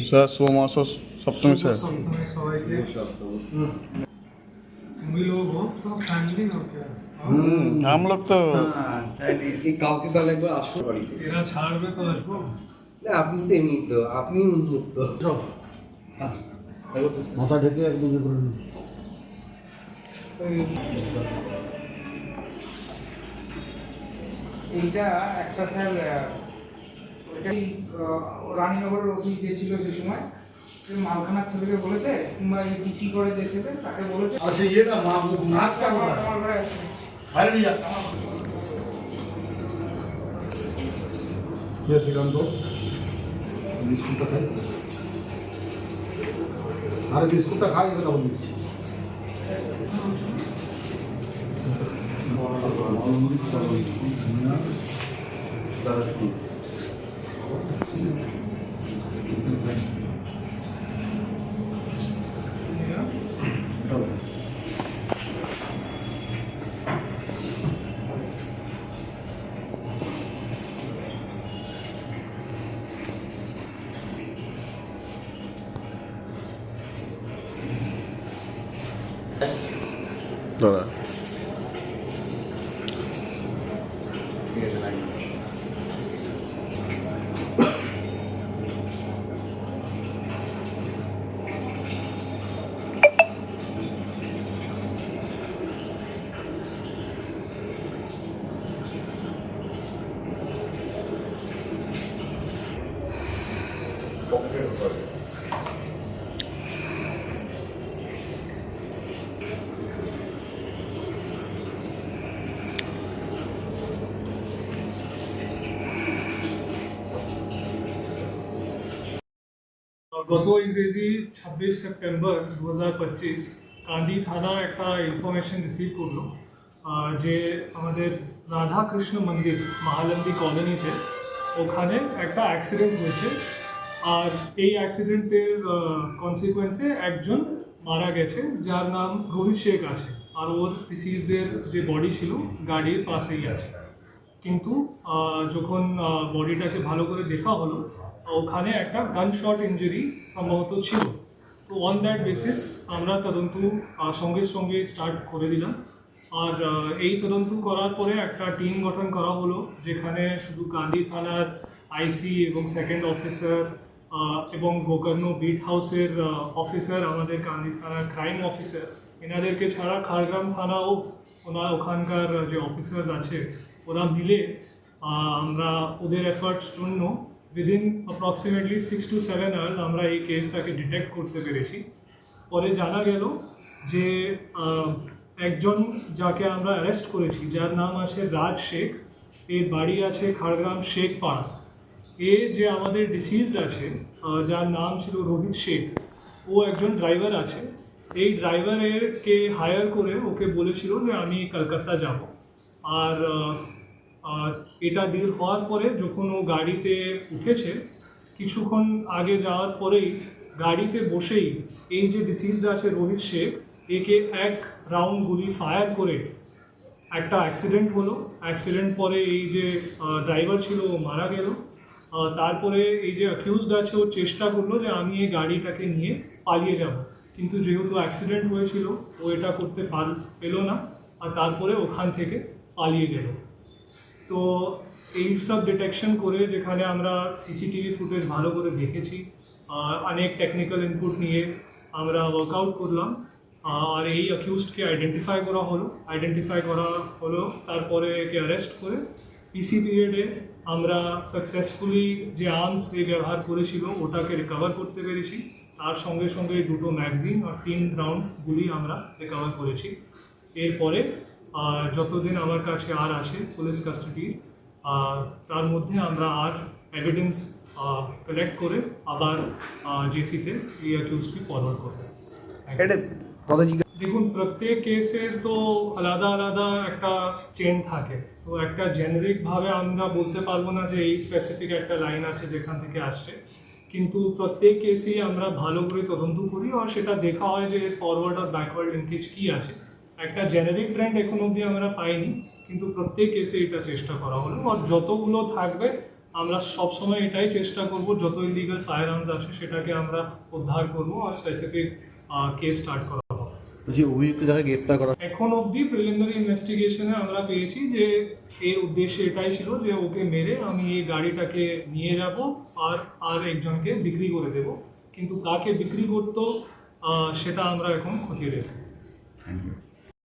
Sir শুভ মহাসস সপ্তমী sir. तुम लोग हो सब फैमिली हो क्या? हम लोग तो এই কালকে তাহলে একবার আসো বাড়িতে। तेरा ছাড়বে তো আসবো। না আপনি তো এমনি তো আপনি উন্মুক্ত সব মাথা ঢেকে একদম ইয়ে করে নিন। এইটা একটা স্যার ওইটাই রানীনগরের ওসি যে ছিল সে সময় সে মালখানার ছেলেকে বলেছে কিংবা এই পিসি করে যে ছেলে তাকে বলেছে আর সেই ইয়েটা মাছটা আমার ভাই বাইরে নিয়ে যা। কে শ্রীকান্ত বিস্কুটটা খাই, আরে বিস্কুটটা খাই, এটা তখন দিচ্ছি। দাদা গত ইংরেজি 26 সেপ্টেম্বর 2025 কান্দি থানা একটা ইনফরমেশন রিসিভ করলো যে আমাদের রাধাকৃষ্ণ মন্দির মহালন্দি কলোনিতে ওখানে একটা অ্যাক্সিডেন্ট হয়েছে। আর এই অ্যাক্সিডেন্টের কনসিকুয়েন্সে একজন মারা গেছে যার নাম রোহিত শেখ আছে, আর ওর ডিসিজদের যে বডি ছিল গাড়ির পাশেই আছে। কিন্তু যখন বডিটাকে ভালো করে দেখা হলো ওখানে একটা গান শট ইঞ্জুরি সম্ভবত ছিল। তো অন দ্যাট বেসিস আমরা তদন্ত সঙ্গে সঙ্গে স্টার্ট করে দিলাম। আর এই তদন্ত করার পরে একটা টিম গঠন করা হলো যেখানে শুধু কান্দি থানার আইসি এবং সেকেন্ড অফিসার এবং গোকর্ণ বিট হাউসের অফিসার, আমাদের কান্দি থানার ক্রাইম অফিসার, এনাদেরকে ছাড়া খাড়গ্রাম থানাও ওখানকার যে অফিসার আছে ওরা মিলে আমরা ওদের এফার্টস জন্য উইদিন অ্যাপ্রক্সিমেটলি 6 to 7 আওয়ার্স আমরা এই কেসটাকে ডিটেক্ট করতে পেরেছি। পরে জানা গেল যে একজন যাকে আমরা অ্যারেস্ট করেছি যার নাম আছে রাজ শেখ, এর বাড়ি আছে খাড়গ্রাম শেখ পাড়া। এ যে আমাদের ডিসিজড আছে যার নাম ছিল রোহিত শেখ, ও একজন ড্রাইভার আছে। এই ড্রাইভারকে হায়ার করে ওকে বলেছিল যে আমি কলকাতা যাব। আর এটা ডিল হওয়ার পরে যখন ও গাড়িতে উঠেছে কিছুক্ষণ আগে যাওয়ার পরেই গাড়িতে বসেই এই যে ডিসিজড আছে রোহিত শেখ, একে এক রাউন্ড গুলি ফায়ার করে একটা অ্যাক্সিডেন্ট হলো। অ্যাক্সিডেন্ট পরে এই যে ড্রাইভার ছিল ও মারা গেল। তারপরে এই যে অ্যাকিউজড আছে ও চেষ্টা করলো যে আমি এই গাড়িটাকে নিয়ে পালিয়ে যাব, কিন্তু যেহেতু অ্যাক্সিডেন্ট হয়েছিল ও এটা করতে পেলো না, আর তারপরে ওখান থেকে পালিয়ে গেল। তো এই সব ডিটেকশন করে যেখানে আমরা সিসিটিভি ফুটেজ ভালো করে দেখেছি, অনেক টেকনিক্যাল ইনপুট নিয়ে আমরা ওয়ার্কআউট করলাম। আর এই অ্যাকিউজডকে আইডেন্টিফাই করা হলো। তারপরে একে অ্যারেস্ট করে পিসি পিরিয়ডে আমরা সাকসেসফুলি যে আর্মস এ ব্যবহার করেছিল ওটাকে রিকভার করতে পেরেছি। তার সঙ্গে সঙ্গে 2টো ম্যাগাজিন আর 3 রাউন্ড গুলি আমরা রিকভার করেছি। এরপরে যতদিন আমার কাছে আর আসে পুলিশ কাস্টাডি, তার মধ্যে আমরা আর এভিডেন্স কালেক্ট করে আবার জেসিতে এই অ্যাকিউজকে ফরওয়ার্ড করব। দেখুন, প্রত্যেক কেসের তো আলাদা আলাদা একটা চেন থাকে, তো একটা জেনারিকভাবে আমরা বলতে পারবো না যে এই স্পেসিফিক একটা লাইন আছে যেখান থেকে আসছে, কিন্তু প্রত্যেক কেসেই আমরা ভালো করে তদন্ত করি আর সেটা দেখা হয় যে ফরওয়ার্ড আর ব্যাকওয়ার্ড লিঙ্কেজ কী আছে। একটা জেনারিক ট্রেন্ড এখন অবধি আমরা পাইনি, কিন্তু প্রত্যেক কেসে এটা চেষ্টা করা হলো। আর যতগুলো থাকবে আমরা সবসময় এটাই চেষ্টা করব যত ইলিগাল ফায়ার আর্মস আছে সেটাকে আমরা উদ্ধার করব আর স্পেসিফিক কেস স্টার্ট করা হবে। যে অভিযুক্ত যারা গ্রেপ্তার করা এখন অবধি প্রিলিমিনারি ইনভেস্টিগেশনে আমরা পেয়েছি যে এর উদ্দেশ্য এটাই ছিল যে ওকে মেরে আমি এই গাড়িটাকে নিয়ে যাব আর একজনকে বিক্রি করে দেব, কিন্তু কাকে বিক্রি করতো সেটা আমরা এখন খতিয়ে দেখব। Thank you.